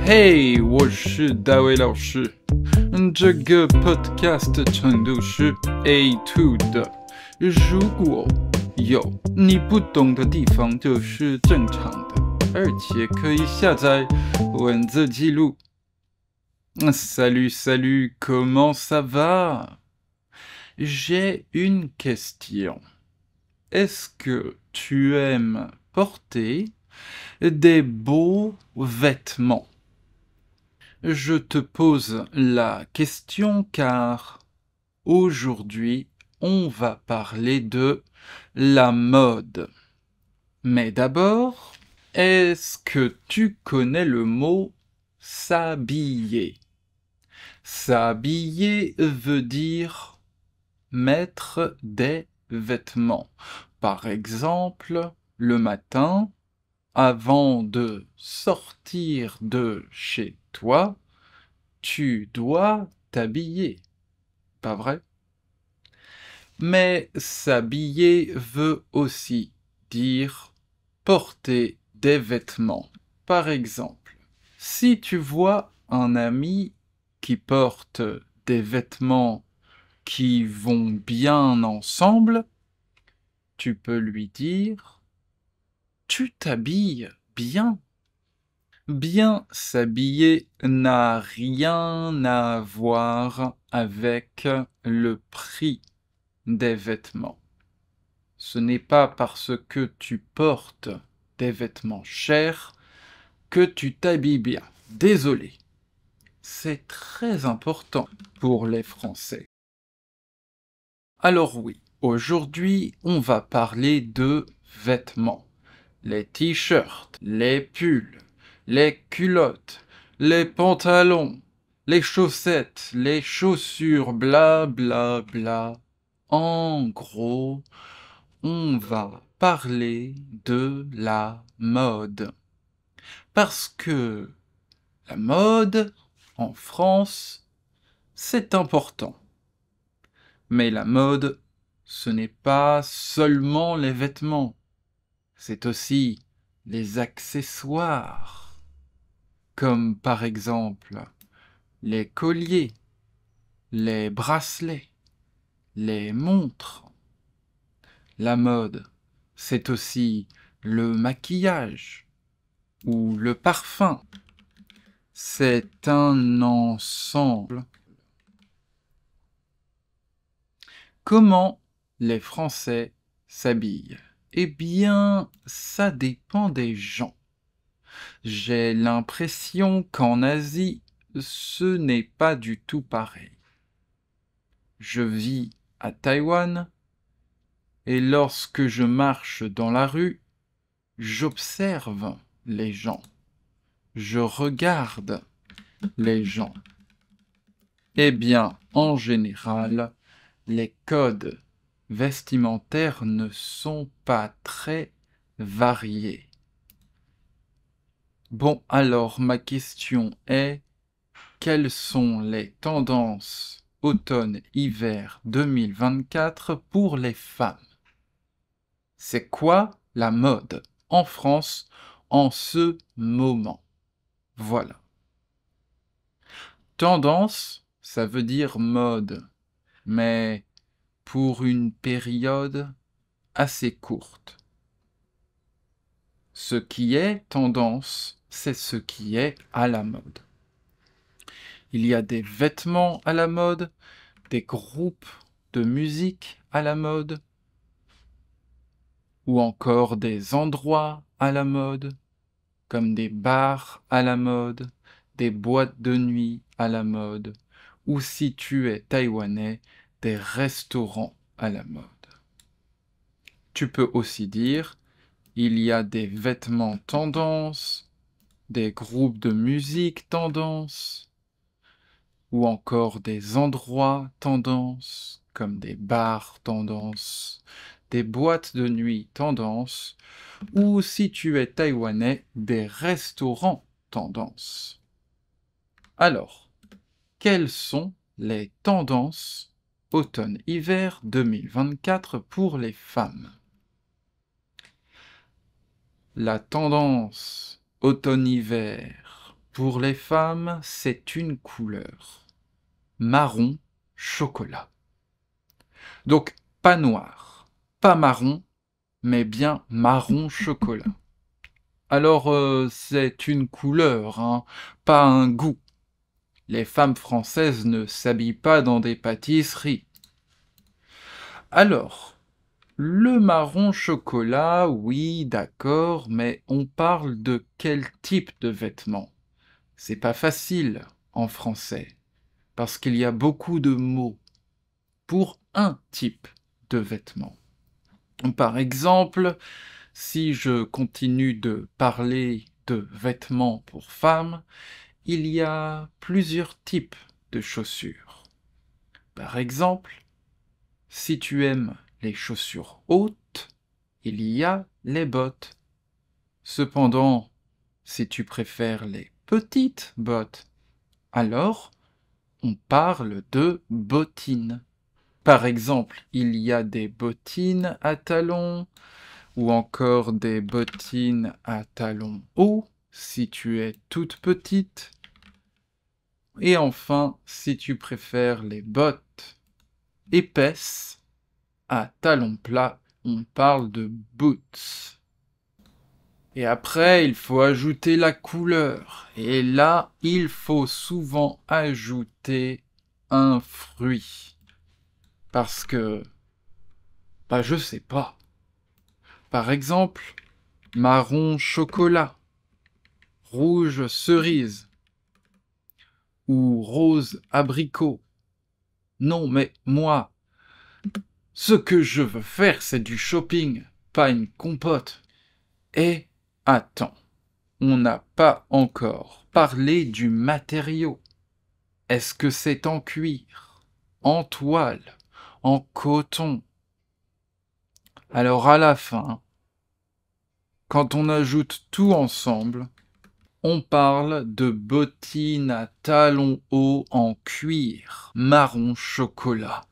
嘿，我是大卫老师。这个 podcast 程度是 A2 的，如果有你不懂的地方，就是正常的，而且可以下载文字记录。Salut, salut, comment ça va? J'ai une question. Est-ce que tu aimes porter des beaux vêtements? Je te pose la question car aujourd'hui, on va parler de la mode. Mais d'abord, est-ce que tu connais le mot s'habiller? S'habiller veut dire mettre des vêtements. Par exemple, le matin, avant de sortir de chez toi, tu dois t'habiller. Pas vrai? Mais s'habiller veut aussi dire porter des vêtements. Par exemple, si tu vois un ami qui porte des vêtements qui vont bien ensemble, tu peux lui dire « Tu t'habilles bien ». Bien s'habiller n'a rien à voir avec le prix des vêtements. Ce n'est pas parce que tu portes des vêtements chers que tu t'habilles bien. Désolé. C'est très important pour les Français. Alors oui, aujourd'hui, on va parler de vêtements. Les t-shirts, les pulls, les culottes, les pantalons, les chaussettes, les chaussures, bla bla bla. En gros, on va parler de la mode. Parce que la mode, en France, c'est important. Mais la mode, ce n'est pas seulement les vêtements, c'est aussi les accessoires, comme par exemple les colliers, les bracelets, les montres. La mode, c'est aussi le maquillage ou le parfum. C'est un ensemble. Comment les Français s'habillent? Eh bien, ça dépend des gens. J'ai l'impression qu'en Asie, ce n'est pas du tout pareil. Je vis à Taïwan et lorsque je marche dans la rue, j'observe les gens. Je regarde les gens. Eh bien, en général, les codes vestimentaires ne sont pas très variés. Bon, alors ma question est, quelles sont les tendances automne-hiver 2024 pour les femmes? C'est quoi la mode en France en ce moment? Voilà. Tendance, ça veut dire mode, mais pour une période assez courte. Ce qui est tendance, c'est ce qui est à la mode. Il y a des vêtements à la mode, des groupes de musique à la mode, ou encore des endroits à la mode, comme des bars à la mode, des boîtes de nuit à la mode, ou si tu es taïwanais, des restaurants à la mode. Tu peux aussi dire, il y a des vêtements tendance, des groupes de musique tendance, ou encore des endroits tendance, comme des bars tendance, des boîtes de nuit tendance, ou si tu es taïwanais, des restaurants tendance. Alors, quelles sont les tendances automne-hiver 2024 pour les femmes? La tendance automne-hiver Pour les femmes, c'est une couleur. Marron chocolat. Donc, pas noir, pas marron, mais bien marron chocolat. Alors, c'est une couleur, hein, pas un goût. Les femmes françaises ne s'habillent pas dans des pâtisseries. Alors, le marron chocolat, oui, d'accord, mais on parle de quel type de vêtements? C'est pas facile en français, parce qu'il y a beaucoup de mots pour un type de vêtements. Par exemple, si je continue de parler de vêtements pour femmes, il y a plusieurs types de chaussures. Par exemple, si tu aimes les chaussures hautes, il y a les bottes. Cependant, si tu préfères les petites bottes, alors on parle de bottines. Par exemple, il y a des bottines à talons, ou encore des bottines à talons hauts, si tu es toute petite. Et enfin, si tu préfères les bottes épaisses, à talons plats, on parle de boots. Et après, il faut ajouter la couleur. Et là, il faut souvent ajouter un fruit. Parce que, je sais pas. Par exemple, marron chocolat, rouge cerise, ou rose abricot. Non, mais moi, ce que je veux faire, c'est du shopping, pas une compote. Et attends, on n'a pas encore parlé du matériau. Est-ce que c'est en cuir, en toile, en coton? Alors à la fin, quand on ajoute tout ensemble, on parle de bottines à talons hauts en cuir, marron chocolat.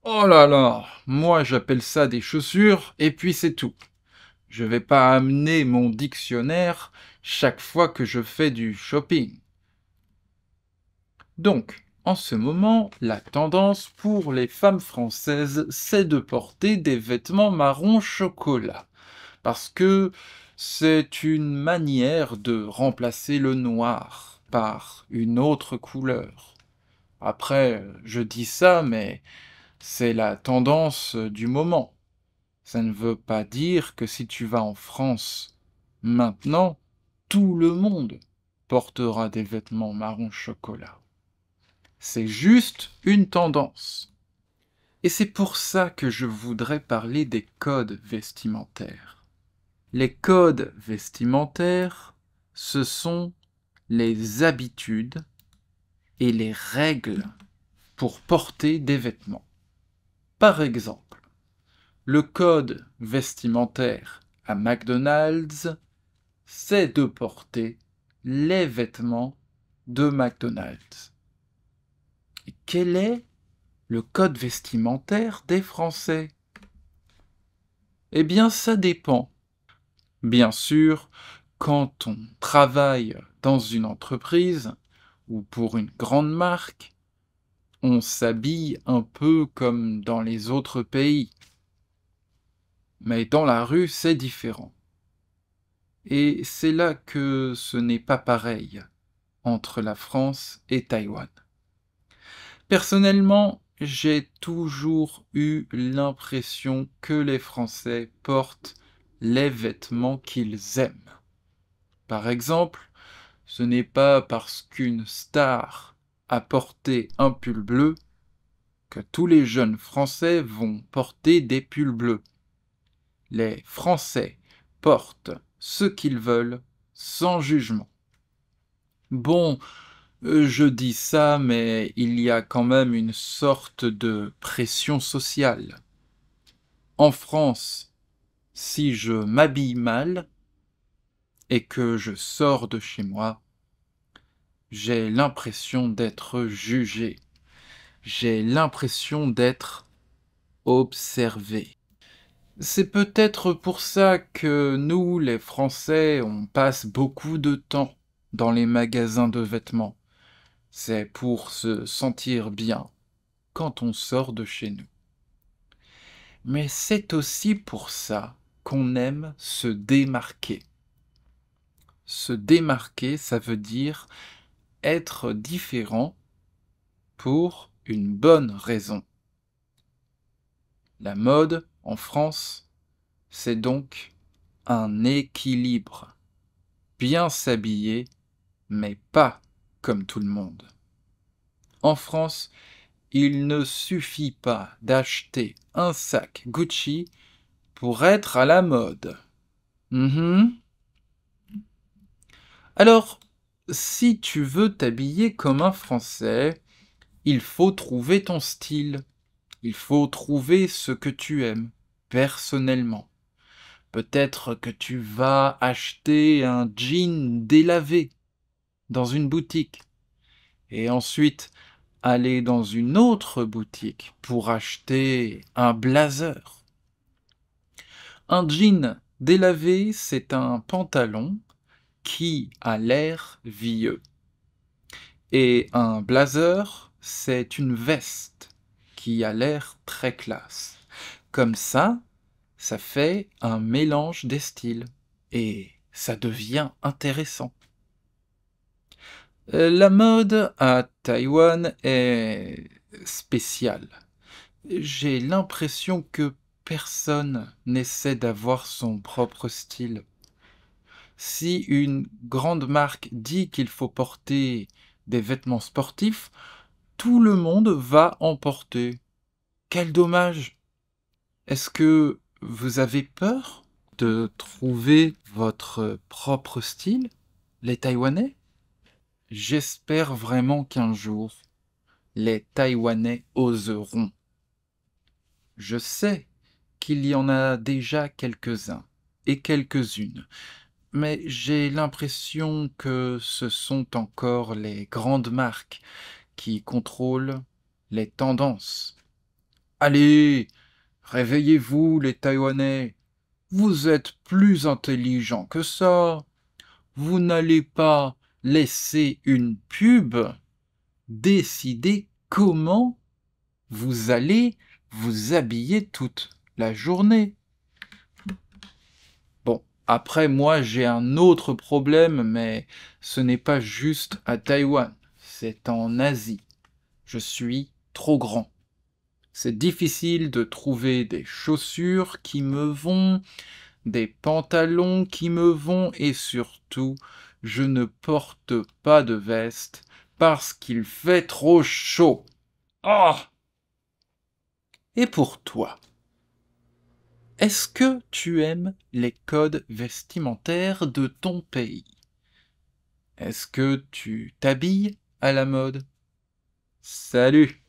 Oh là là, moi j'appelle ça des chaussures, et puis c'est tout. Je vais pas amener mon dictionnaire chaque fois que je fais du shopping. Donc, en ce moment, la tendance pour les femmes françaises, c'est de porter des vêtements marron chocolat. Parce que c'est une manière de remplacer le noir par une autre couleur. Après, je dis ça, mais c'est la tendance du moment. Ça ne veut pas dire que si tu vas en France maintenant, tout le monde portera des vêtements marron chocolat. C'est juste une tendance. Et c'est pour ça que je voudrais parler des codes vestimentaires. Les codes vestimentaires, ce sont les habitudes et les règles pour porter des vêtements. Par exemple, le code vestimentaire à McDonald's, c'est de porter les vêtements de McDonald's. Et quel est le code vestimentaire des Français? Eh bien, ça dépend. Bien sûr, quand on travaille dans une entreprise ou pour une grande marque, on s'habille un peu comme dans les autres pays. Mais dans la rue, c'est différent. Et c'est là que ce n'est pas pareil entre la France et Taïwan. Personnellement, j'ai toujours eu l'impression que les Français portent les vêtements qu'ils aiment. Par exemple, ce n'est pas parce qu'une star a porté un pull bleu que tous les jeunes Français vont porter des pulls bleus. Les Français portent ce qu'ils veulent sans jugement. Bon, je dis ça, mais il y a quand même une sorte de pression sociale. En France, si je m'habille mal et que je sors de chez moi, j'ai l'impression d'être jugé. J'ai l'impression d'être observé. C'est peut-être pour ça que nous, les Français, on passe beaucoup de temps dans les magasins de vêtements. C'est pour se sentir bien quand on sort de chez nous. Mais c'est aussi pour ça qu'on aime se démarquer. Se démarquer, ça veut dire être différent pour une bonne raison. La mode, en France, c'est donc un équilibre. Bien s'habiller, mais pas comme tout le monde. En France, il ne suffit pas d'acheter un sac Gucci pour être à la mode. Alors, si tu veux t'habiller comme un Français, il faut trouver ton style. Il faut trouver ce que tu aimes, personnellement. Peut-être que tu vas acheter un jean délavé dans une boutique et ensuite aller dans une autre boutique pour acheter un blazer. Un jean délavé, c'est un pantalon qui a l'air vieux. Et un blazer, c'est une veste qui a l'air très classe. Comme ça fait un mélange des styles et ça devient intéressant. La mode à Taïwan est spéciale. J'ai l'impression que personne n'essaie d'avoir son propre style. Si une grande marque dit qu'il faut porter des vêtements sportifs, tout le monde va en porter. Quel dommage! Est-ce que vous avez peur de trouver votre propre style, les Taïwanais? J'espère vraiment qu'un jour, les Taïwanais oseront. Je sais qu'il y en a déjà quelques-uns et quelques-unes, mais j'ai l'impression que ce sont encore les grandes marques qui contrôlent les tendances. Allez, réveillez-vous les Taïwanais, vous êtes plus intelligents que ça. Vous n'allez pas laisser une pub décider comment vous allez vous habiller toute la journée. Bon, après moi j'ai un autre problème, mais ce n'est pas juste à Taïwan, c'est en Asie. Je suis trop grand. C'est difficile de trouver des chaussures qui me vont, des pantalons qui me vont et surtout, je ne porte pas de veste parce qu'il fait trop chaud. Oh! Et pour toi, est-ce que tu aimes les codes vestimentaires de ton pays? Est-ce que tu t'habilles à la mode? Salut!